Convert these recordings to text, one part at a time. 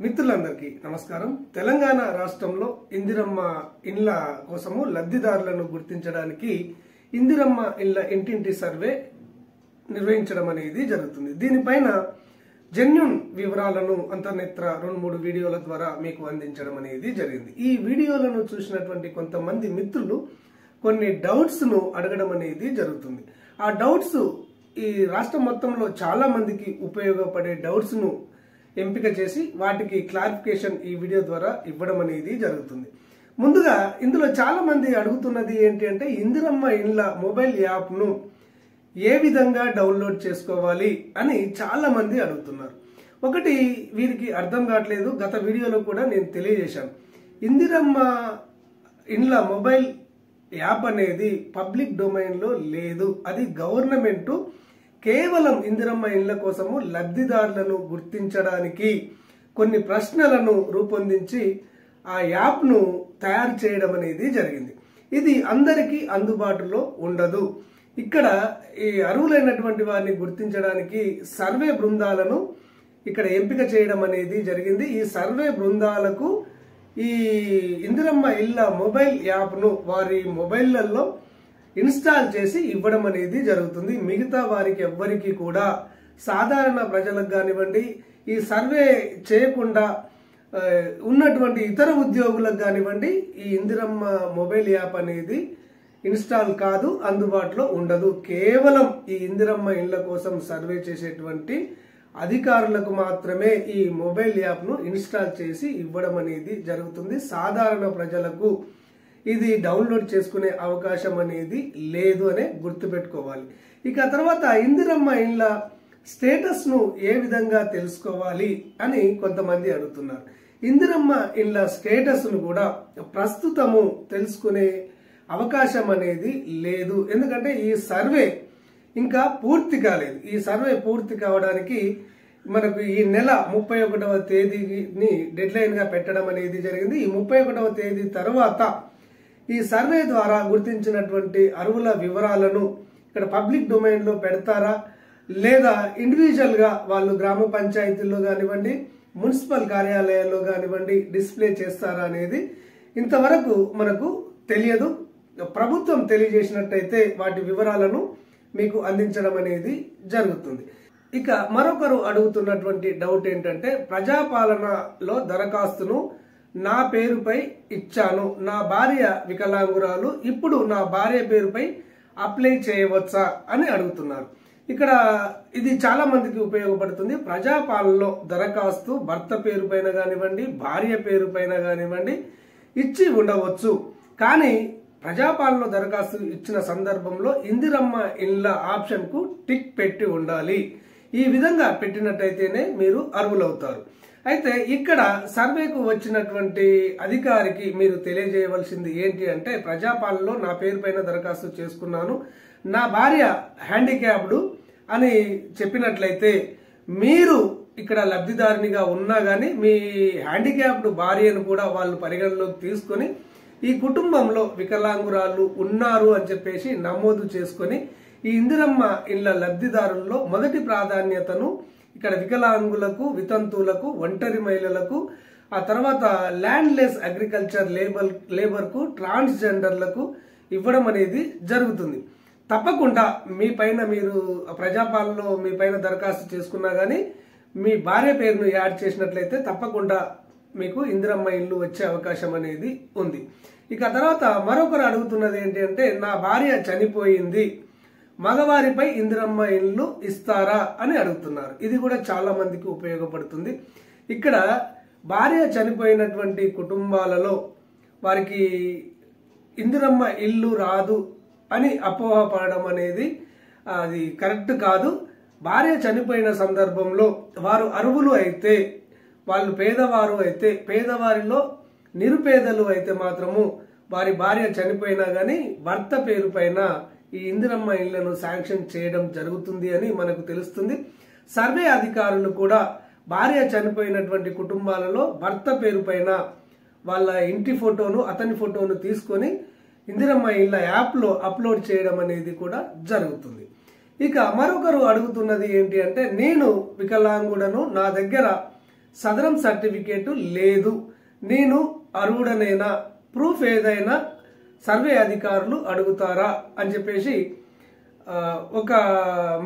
మిత్రులందరికీ నమస్కారం. తెలంగాణ రాష్ట్రంలో ఇందిరమ్మ ఇండ్ల కోసము లబ్ధిదారులను గుర్తించడానికి ఇందిరమ్మ ఇండ్ల ఇంటింటి సర్వే నిర్వహించడం అనేది జరుగుతుంది. దీనిపైన జెన్యూన్ వివరాలను అంతర్నేత్ర 2-3 వీడియోల ద్వారా మీకు అందించడం అనేది జరిగింది. ఈ వీడియోలను చూసినటువంటి కొంతమంది మిత్రులు కొన్ని డౌట్స్ ను అడగడం అనేది జరుగుతుంది. ఆ డౌట్స్ ఈ రాష్ట్రం మొత్తంలో చాలా మందికి ఉపయోగపడే డౌట్స్ ను ఎంపిక చేసి వాటికి క్లారిఫికేషన్ ఈ వీడియో ద్వారా ఇవ్వడం అనేది జరుగుతుంది. ముందుగా ఇందులో చాలా మంది అడుగుతున్నది ఏంటి అంటే ఇందిరమ్మ ఇండ్ల మొబైల్ యాప్ ను ఏ విధంగా డౌన్లోడ్ చేసుకోవాలి అని చాలా మంది అడుగుతున్నారు. ఒకటి వీరికి అర్థం కావట్లేదు. గత వీడియోలో కూడా నేను తెలియజేశాను. ఇందిరమ్మ ఇండ్ల మొబైల్ యాప్ అనేది పబ్లిక్ డొమైన్ లో లేదు. అది గవర్నమెంట్ కేవలం ఇందిరమ్మ ఇండ్ల కోసము లబ్ధిదారులను గుర్తించడానికి కొన్ని ప్రశ్నలను రూపొందించి ఆ యాప్ ను తయారు చేయడం అనేది జరిగింది. ఇది అందరికీ అందుబాటులో ఉండదు. ఇక్కడ ఈ అర్హులైనటువంటి వారిని గుర్తించడానికి సర్వే బృందాలను ఇక్కడ ఎంపిక చేయడం అనేది జరిగింది. ఈ సర్వే బృందాలకు ఈ ఇందిరమ్మ ఇళ్ల మొబైల్ యాప్ ను వారి మొబైళ్లలో ఇన్స్టాల్ చేసి ఇవ్వడం అనేది జరుగుతుంది. మిగతా వారికి ఎవ్వరికి కూడా సాధారణ ప్రజలకు కానివ్వండి, ఈ సర్వే చేయకుండా ఉన్నటువంటి ఇతర ఉద్యోగులకు కానివ్వండి, ఈ ఇందిరమ్మ మొబైల్ యాప్ అనేది ఇన్స్టాల్ కాదు, అందుబాటులో ఉండదు. కేవలం ఈ ఇందిరమ్మ ఇళ్ల కోసం సర్వే చేసేటువంటి అధికారులకు మాత్రమే ఈ మొబైల్ యాప్ ను ఇన్స్టాల్ చేసి ఇవ్వడం అనేది జరుగుతుంది. సాధారణ ప్రజలకు ఇది డౌన్లోడ్ చేసుకునే అవకాశం అనేది లేదు అనే గుర్తుపెట్టుకోవాలి. ఇక తర్వాత ఇందిరమ్మ ఇండ్ల స్టేటస్ ను ఏ విధంగా తెలుసుకోవాలి అని కొంతమంది అడుగుతున్నారు. ఇందిరమ్మ ఇండ్ల స్టేటస్ ను కూడా ప్రస్తుతము తెలుసుకునే అవకాశం అనేది లేదు. ఎందుకంటే ఈ సర్వే ఇంకా పూర్తి కాలేదు. ఈ సర్వే పూర్తి కావడానికి మనకు ఈ నెల 31వ తేదీని డెడ్ లైన్ గా పెట్టడం అనేది జరిగింది. ఈ 31వ తేదీ తర్వాత ఈ సర్వే ద్వారా గుర్తించినటువంటి అర్హుల వివరాలను ఇక్కడ పబ్లిక్ డొమైన్ లో పెడతారా లేదా ఇండివిజువల్ గా వాళ్ళు గ్రామ పంచాయతీల్లో కానివ్వండి, మున్సిపల్ కార్యాలయాల్లో కానివ్వండి డిస్ప్లే చేస్తారా అనేది ఇంతవరకు మనకు తెలియదు. ప్రభుత్వం తెలియజేసినట్టయితే వాటి వివరాలను మీకు అందించడం అనేది జరుగుతుంది. ఇక మరొకరు అడుగుతున్నటువంటి డౌట్ ఏంటంటే ప్రజాపాలనలో దరఖాస్తును నా పేరుపై ఇచ్చాను, నా భార్య వికలాంగురాలు, ఇప్పుడు నా భార్య పేరుపై అప్లై చేయవచ్చా అని అడుగుతున్నారు. ఇక్కడ ఇది చాలా మందికి ఉపయోగపడుతుంది. ప్రజాపాలనలో దరఖాస్తు భర్త పేరు పైన కానివ్వండి, భార్య పేరు పైన కానివ్వండి ఇచ్చి ఉండవచ్చు. కానీ ప్రజాపాలనలో దరఖాస్తు ఇచ్చిన సందర్భంలో ఇందిరమ్మ ఇండ్ల ఆప్షన్ కు టిక్ పెట్టి ఉండాలి. ఈ విధంగా పెట్టినట్టయితేనే మీరు అర్హులవుతారు. అయితే ఇక్కడ సర్వేకు వచ్చినటువంటి అధికారికి మీరు తెలియజేయవలసింది ఏంటి అంటే ప్రజాపాలనలో నా పేరు పైన దరఖాస్తు చేసుకున్నాను, నా భార్య హ్యాండిక్యాప్డ్ అని చెప్పినట్లయితే మీరు ఇక్కడ లబ్ధిదారునిగా ఉన్నా గానీ మీ హ్యాండిక్యాప్డ్ భార్యను కూడా వాళ్ళు పరిగణలోకి తీసుకొని ఈ కుటుంబంలో వికలాంగురాలు ఉన్నారు అని చెప్పేసి నమోదు చేసుకొని ఈ ఇందిరమ్మ ఇండ్ల లబ్ధిదారుల్లో మొదటి ప్రాధాన్యతను ఇక్కడ వికలాంగులకు, వితంతువులకు, ఒంటరి మహిళలకు, ఆ తర్వాత ల్యాండ్లెస్ అగ్రికల్చర్ లేబర్ కు, ట్రాన్స్జెండర్లకు ఇవ్వడం అనేది జరుగుతుంది. తప్పకుండా మీ పైన మీరు ప్రజాపాలనలో మీ పైన దరఖాస్తు చేసుకున్నా గానీ మీ భార్య పేరును యాడ్ చేసినట్లయితే తప్పకుండా మీకు ఇందిరమ్మ ఇల్లు వచ్చే అవకాశం అనేది ఉంది. ఇక తర్వాత మరొకరు అడుగుతున్నది ఏంటి అంటే నా భార్య చనిపోయింది, మగవారిపై ఇందిరమ్మ ఇల్లు ఇస్తారా అని అడుగుతున్నారు. ఇది కూడా చాలా మందికి ఉపయోగపడుతుంది. ఇక్కడ భార్య చనిపోయినటువంటి కుటుంబాలలో వారికి ఇందిరమ్మ ఇల్లు రాదు అని అపోహపడడం అనేది అది కరెక్ట్ కాదు. భార్య చనిపోయిన సందర్భంలో వారు అర్హులు అయితే, వాళ్ళు పేదవారు అయితే, పేదవారిలో నిరుపేదలు అయితే మాత్రము వారి భార్య చనిపోయినా గానీ భర్త పేరు పైన ఈ ఇందిరమ్మ ఇళ్లను శాంక్షన్ చేయడం జరుగుతుంది అని మనకు తెలుస్తుంది. సర్వే అధికారులు కూడా భార్య చనిపోయినటువంటి కుటుంబాలలో భర్త పేరు పైన వాళ్ళ ఇంటి ఫోటోను, అతని ఫోటోను తీసుకొని ఇందిరమ్మ ఇళ్ల యాప్ లో అప్లోడ్ చేయడం అనేది కూడా జరుగుతుంది. ఇక మరొకరు అడుగుతున్నది ఏంటి అంటే నేను వికలాంగుడను, నా దగ్గర సదరం సర్టిఫికేట్ లేదు, నేను అర్హుడనేనా, ప్రూఫ్ ఏదైనా సర్వే అధికారులు అడుగుతారా అని చెప్పేసి ఒక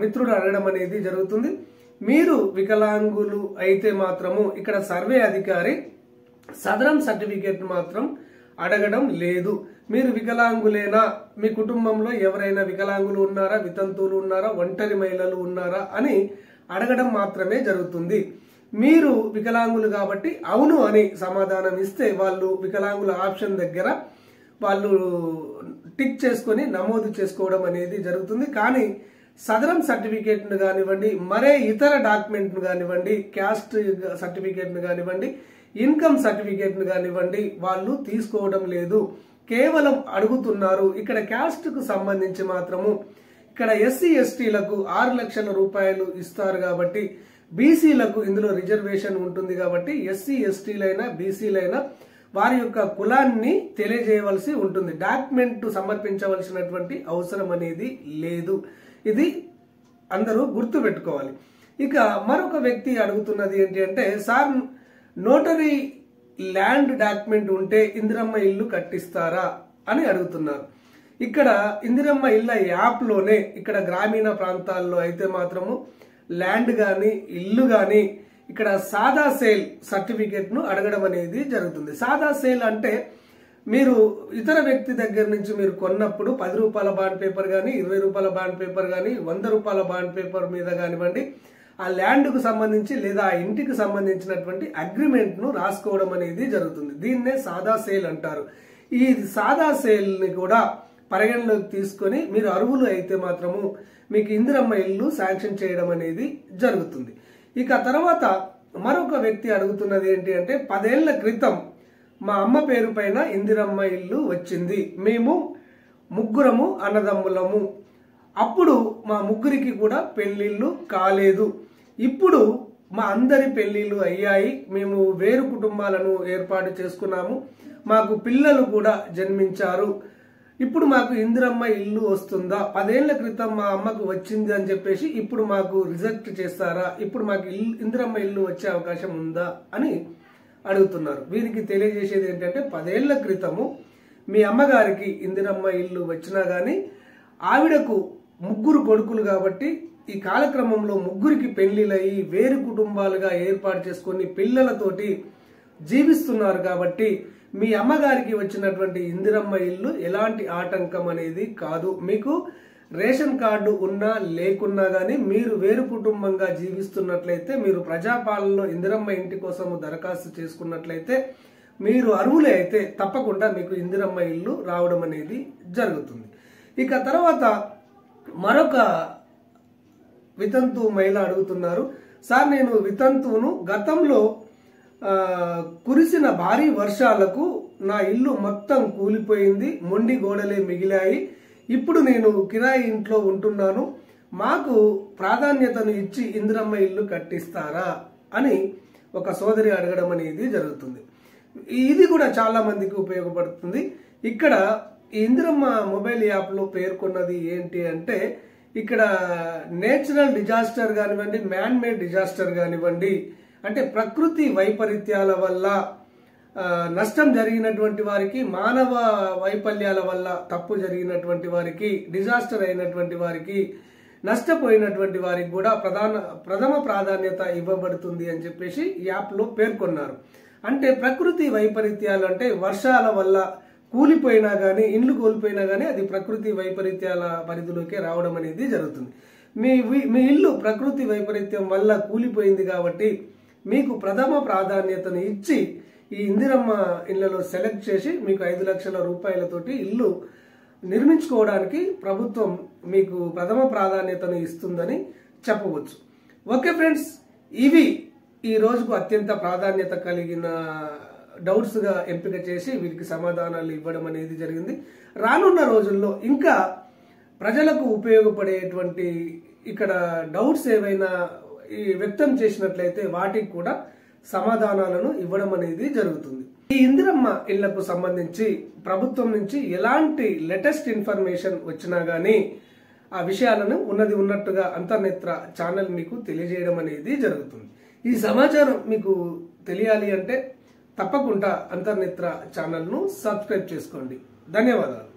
మిత్రుడు అడగడం అనేది జరుగుతుంది. మీరు వికలాంగులు అయితే మాత్రము ఇక్కడ సర్వే అధికారి సదరం సర్టిఫికేట్ మాత్రం అడగడం లేదు. మీరు వికలాంగులేనా, మీ కుటుంబంలో ఎవరైనా వికలాంగులు ఉన్నారా, వితంతువులు ఉన్నారా, ఒంటరి మహిళలు ఉన్నారా అని అడగడం మాత్రమే జరుగుతుంది. మీరు వికలాంగులు కాబట్టి అవును అని సమాధానం ఇస్తే వాళ్ళు వికలాంగుల ఆప్షన్ దగ్గర వాళ్ళు టిక్ చేసుకొని నమోదు చేసుకోవడం అనేది జరుగుతుంది. కానీ సదరం సర్టిఫికేట్ ను కానివ్వండి, మరే ఇతర డాక్యుమెంట్ ను కానివ్వండి, క్యాస్ట్ సర్టిఫికేట్ ను కానివ్వండి, ఇన్కమ్ సర్టిఫికేట్ ను కానివ్వండి వాళ్ళు తీసుకోవడం లేదు, కేవలం అడుగుతున్నారు. ఇక్కడ క్యాస్ట్ కు సంబంధించి మాత్రము ఇక్కడ ఎస్సీ ఎస్టీలకు 6 లక్షల రూపాయలు ఇస్తారు కాబట్టి, బీసీలకు ఇందులో రిజర్వేషన్ ఉంటుంది కాబట్టి ఎస్సీ ఎస్టీలైనా బీసీలైనా వారి యొక్క కులాన్ని తెలియజేయవలసి ఉంటుంది. డాక్యుమెంట్ సమర్పించవలసినటువంటి అవసరం అనేది లేదు. ఇది అందరూ గుర్తు పెట్టుకోవాలి. ఇక మరొక వ్యక్తి అడుగుతున్నది ఏంటి అంటే, సార్ నోటరీ ల్యాండ్ డాక్యుమెంట్ ఉంటే ఇందిరమ్మ ఇల్లు కట్టిస్తారా అని అడుగుతున్నారు. ఇక్కడ ఇందిరమ్మ ఇళ్ళ యాప్ లోనే ఇక్కడ గ్రామీణ ప్రాంతాల్లో అయితే మాత్రము ల్యాండ్ గాని ఇల్లు గాని ఇక్కడ సాదా సేల్ సర్టిఫికేట్ ను అడగడం అనేది జరుగుతుంది. సాదా సేల్ అంటే మీరు ఇతర వ్యక్తి దగ్గర నుంచి మీరు కొన్నప్పుడు 10 రూపాయల బాండ్ పేపర్ గానీ, 20 రూపాయల బాండ్ పేపర్ గానీ, 100 రూపాయల బాండ్ పేపర్ మీద కానివ్వండి ఆ ల్యాండ్ కు సంబంధించి లేదా ఆ ఇంటికి సంబంధించినటువంటి అగ్రిమెంట్ ను రాసుకోవడం అనేది జరుగుతుంది. దీన్నే సాదా సేల్ అంటారు. ఈ సాదా సేల్ ని కూడా పరిగణలోకి తీసుకొని మీరు అర్హులు అయితే మాత్రము మీకు ఇందిరమ్మ ఇల్లు శాంక్షన్ చేయడం అనేది జరుగుతుంది. ఇక తర్వాత మరొక వ్యక్తి అడుగుతున్నది ఏంటి అంటే, 10 ఏళ్ల క్రితం మా అమ్మ పేరు పైన ఇందిరమ్మ ఇల్లు వచ్చింది, మేము ముగ్గురము అన్నదమ్ములము, అప్పుడు మా ముగ్గురికి కూడా పెళ్లిళ్ళు కాలేదు, ఇప్పుడు మా అందరి పెళ్లిళ్ళు అయ్యాయి, మేము వేరు కుటుంబాలను ఏర్పాటు చేసుకున్నాము, మాకు పిల్లలు కూడా జన్మించారు, ఇప్పుడు మాకు ఇందిరమ్మ ఇల్లు వస్తుందా, 10 ఏళ్ల క్రితం మా అమ్మకు వచ్చింది అని చెప్పేసి ఇప్పుడు మాకు రిజెక్ట్ చేస్తారా, ఇప్పుడు మాకు ఇందిరమ్మ ఇల్లు వచ్చే అవకాశం ఉందా అని అడుగుతున్నారు. వీరికి తెలియజేసేది ఏంటంటే, 10 ఏళ్ల క్రితము మీ అమ్మగారికి ఇందిరమ్మ ఇల్లు వచ్చినా గానీ ఆవిడకు ముగ్గురు కొడుకులు కాబట్టి ఈ కాలక్రమంలో ముగ్గురికి పెళ్లిళ్ళయి వేరు కుటుంబాలుగా ఏర్పాటు చేసుకుని పిల్లలతోటి జీవిస్తున్నారు కాబట్టి మీ అమ్మగారికి వచ్చినటువంటి ఇందిరమ్మ ఇల్లు ఎలాంటి ఆటంకం అనేది కాదు. మీకు రేషన్ కార్డు ఉన్నా లేకున్నా గానీ మీరు వేరు కుటుంబంగా జీవిస్తున్నట్లయితే, మీరు ప్రజాపాలనలో ఇందిరమ్మ ఇంటి కోసం దరఖాస్తు చేసుకున్నట్లయితే, మీరు అర్హులే అయితే తప్పకుండా మీకు ఇందిరమ్మ ఇల్లు రావడం అనేది జరుగుతుంది. ఇక తర్వాత మరొక వితంతు మహిళ అడుగుతున్నారు, సార్ నేను వితంతువును, గతంలో కురిసిన భారీ వర్షాలకు నా ఇల్లు మొత్తం కూలిపోయింది, మొండి గోడలే మిగిలాయి, ఇప్పుడు నేను కిరాయి ఇంట్లో ఉంటున్నాను, మాకు ప్రాధాన్యతను ఇచ్చి ఇందిరమ్మ ఇల్లు కట్టిస్తారా అని ఒక సోదరి అడగడం అనేది జరుగుతుంది. ఇది కూడా చాలా మందికి ఉపయోగపడుతుంది. ఇక్కడ ఈ ఇందిరమ్మ మొబైల్ యాప్ లో పేర్కొన్నది ఏంటి అంటే, ఇక్కడ నేచురల్ డిజాస్టర్ కానివ్వండి, మ్యాన్ మేడ్ డిజాస్టర్ కానివ్వండి, అంటే ప్రకృతి వైపరీత్యాల వల్ల నష్టం జరిగినటువంటి వారికి, మానవ వైఫల్యాల వల్ల తప్పు జరిగినటువంటి వారికి, డిజాస్టర్ అయినటువంటి వారికి, నష్టపోయినటువంటి వారికి కూడా ప్రథమ ప్రాధాన్యత ఇవ్వబడుతుంది అని చెప్పేసి యాప్ లో పేర్కొన్నారు. అంటే ప్రకృతి వైపరీత్యాలు అంటే వర్షాల వల్ల కూలిపోయినా గానీ, ఇండ్లు కోల్పోయినా గానీ అది ప్రకృతి వైపరీత్యాల పరిధిలోకి రావడం అనేది జరుగుతుంది. మీ ఇల్లు ప్రకృతి వైపరీత్యం వల్ల కూలిపోయింది కాబట్టి మీకు ప్రథమ ప్రాధాన్యతను ఇచ్చి ఈ ఇందిరమ్మ ఇళ్లలో సెలెక్ట్ చేసి మీకు 5 లక్షల రూపాయలతోటి ఇల్లు నిర్మించుకోవడానికి ప్రభుత్వం మీకు ప్రథమ ప్రాధాన్యతను ఇస్తుందని చెప్పవచ్చు. ఓకే ఫ్రెండ్స్, ఇవి ఈ రోజుకు అత్యంత ప్రాధాన్యత కలిగిన డౌట్స్ గా ఎంపిక చేసి వీరికి సమాధానాలు ఇవ్వడం అనేది జరిగింది. రానున్న రోజుల్లో ఇంకా ప్రజలకు ఉపయోగపడేటువంటి ఇక్కడ డౌట్స్ ఏవైనా వ్యక్తం చేసినట్లయితే వాటికి కూడా సమాధానాలను ఇవ్వడం అనేది జరుగుతుంది. ఈ ఇందిరమ్మ ఇళ్లకు సంబంధించి ప్రభుత్వం నుంచి ఎలాంటి లేటెస్ట్ ఇన్ఫర్మేషన్ వచ్చినా గానీ ఆ విషయాలను ఉన్నది ఉన్నట్టుగా అంతర్నేత్ర ఛానల్ మీకు తెలియజేయడం అనేది జరుగుతుంది. ఈ సమాచారం మీకు తెలియాలి అంటే తప్పకుండా అంతర్నేత్ర ఛానల్ను సబ్స్క్రైబ్ చేసుకోండి. ధన్యవాదాలు.